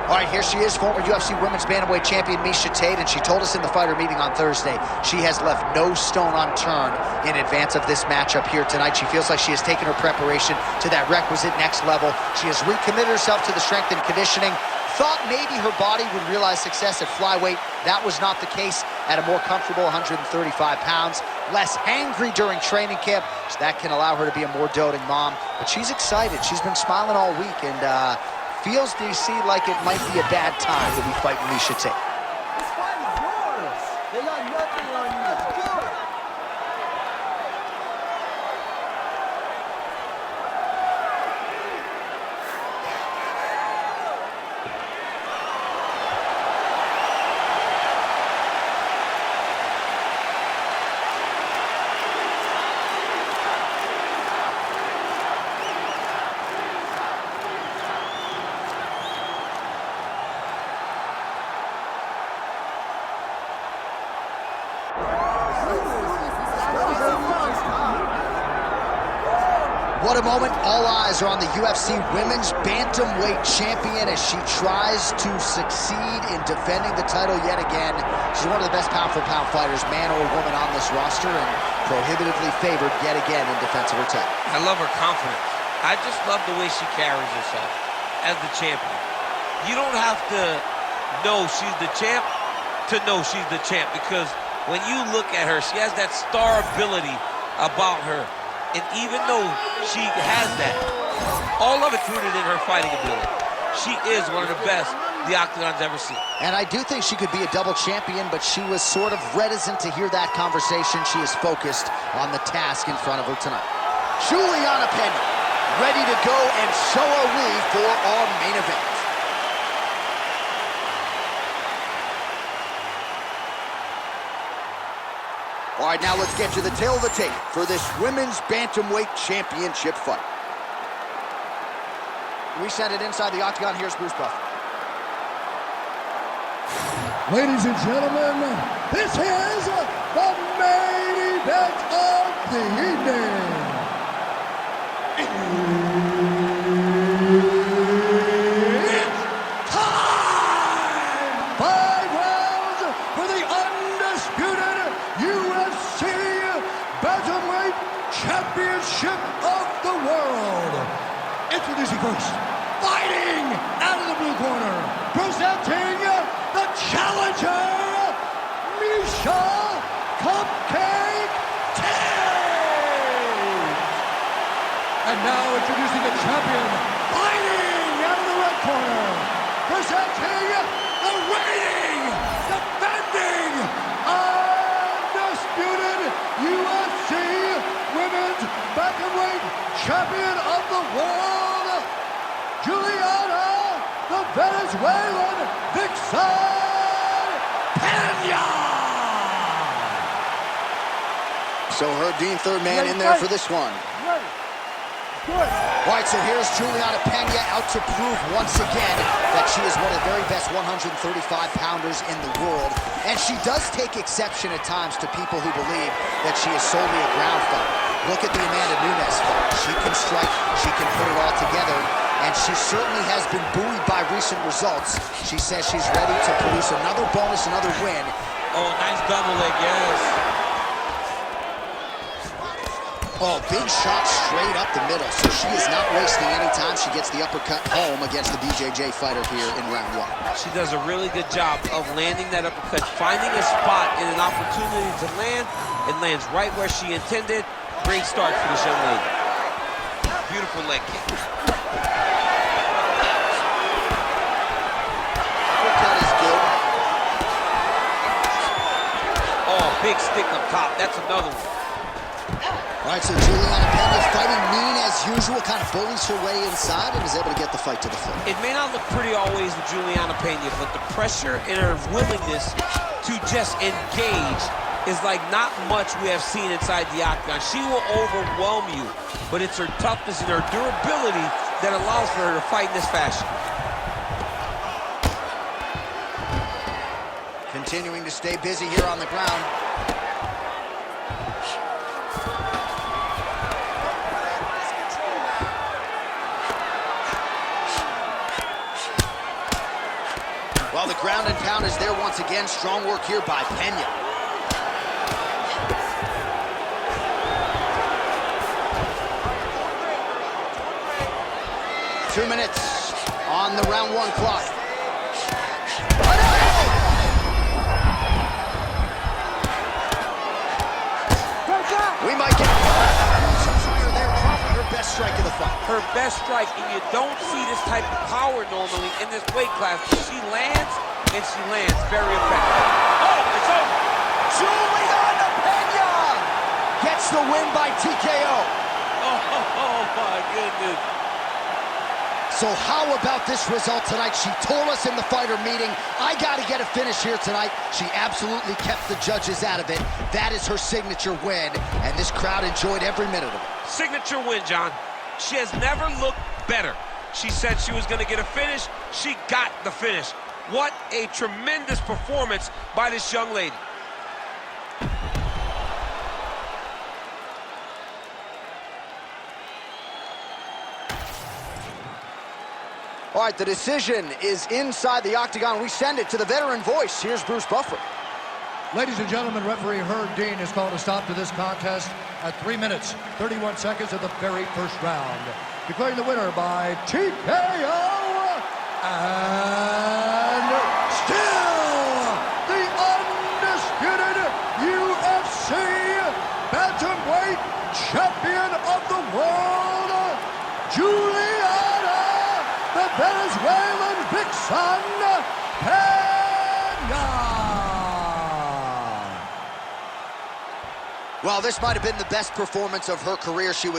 All right, here she is, former UFC Women's Bantamweight Champion Miesha Tate, and she told us in the fighter meeting on Thursday she has left no stone unturned in advance of this matchup here tonight. She feels like she has taken her preparation to that requisite next level. She has recommitted herself to the strength and conditioning. Thought maybe her body would realize success at flyweight. That was not the case at a more comfortable 135 pounds. Less hangry during training camp, so that can allow her to be a more doting mom. But she's excited. She's been smiling all week, and feels DC like it might be a bad time to be fighting Miesha Tate. This fight is yours. They got nothing on you. Let's go. What a moment. All eyes are on the UFC Women's Bantamweight Champion as she tries to succeed in defending the title yet again. She's one of the best pound-for-pound fighters, man or woman, on this roster, and prohibitively favored yet again in defense of her title. I love her confidence. I just love the way she carries herself as the champion. You don't have to know she's the champ to know she's the champ, because when you look at her, she has that star ability about her. And even though she has that, all of it's rooted in her fighting ability. She is one of the best the Octagon's ever seen. And I do think she could be a double champion, but she was sort of reticent to hear that conversation. She is focused on the task in front of her tonight. Julianna Pena, ready to go, and so are we for our main event. All right, now let's get to the tail of the tape for this Women's Bantamweight Championship fight. We send it inside the octagon. Here's Bruce Buffer. Ladies and gentlemen, this is the main event of the evening. It's time! 5 rounds for the undisputed UFC Bantamweight Championship of the world. Introducing first, fighting out of the blue corner, presenting the challenger, Miesha Cupcake Tate. And now introducing the champion, fighting out of the red corner, presenting the reigning, defending, undisputed UFC Women's Bantamweight Champion of the world, Julianna, the Venezuelan Vixen Pena. So her Dean, third man in there for this one. Good. All right, so here's Julianna Pena out to prove once again that she is one of the very best 135-pounders in the world. And she does take exception at times to people who believe that she is solely a ground fighter. Look at the Amanda Nunes fight. She can strike, she can put it all together, and she certainly has been buoyed by recent results. She says she's ready to produce another bonus, another win. Oh, nice double leg, yes. Oh, big shot straight up the middle. So she is not wasting any time. She gets the uppercut home against the BJJ fighter here in round one. She does a really good job of landing that uppercut, finding a spot and an opportunity to land. It lands right where she intended. Great start for this young lady. Beautiful leg kick. Uppercut is good. Oh, big stick up top. That's another one. All right, so Julianna Pena fighting mean as usual, kind of bullies her way inside and is able to get the fight to the floor. It may not look pretty always with Julianna Pena, but the pressure and her willingness to just engage is like not much we have seen inside the octagon. She will overwhelm you, but it's her toughness and her durability that allows for her to fight in this fashion. Continuing to stay busy here on the ground. Well, the ground and pound is there once again. Strong work here by Pena. 2 minutes on the round 1 clock. We might get some fire there. Probably her best strike of the fight. Her best strike, and you don't see this type of power normally in this weight class. She lands, and she lands very effective. Oh, it's over. Julianna Pena gets the win by TKO. Oh my goodness. So how about this result tonight? She told us in the fighter meeting, I got to get a finish here tonight. She absolutely kept the judges out of it. That is her signature win, and this crowd enjoyed every minute of it. Signature win, John. She has never looked better. She said she was going to get a finish. She got the finish. What a tremendous performance by this young lady. All right, the decision is inside the octagon. We send it to the veteran voice. Here's Bruce Buffer. Ladies and gentlemen, referee Herb Dean has called a stop to this contest at 3 minutes, 31 seconds of the very first round. Declaring the winner by TKO, and still the undisputed UFC bantamweight champion of the world, Julianna, the Venezuelan vixen, Pena. Well, this might have been the best performance of her career. She was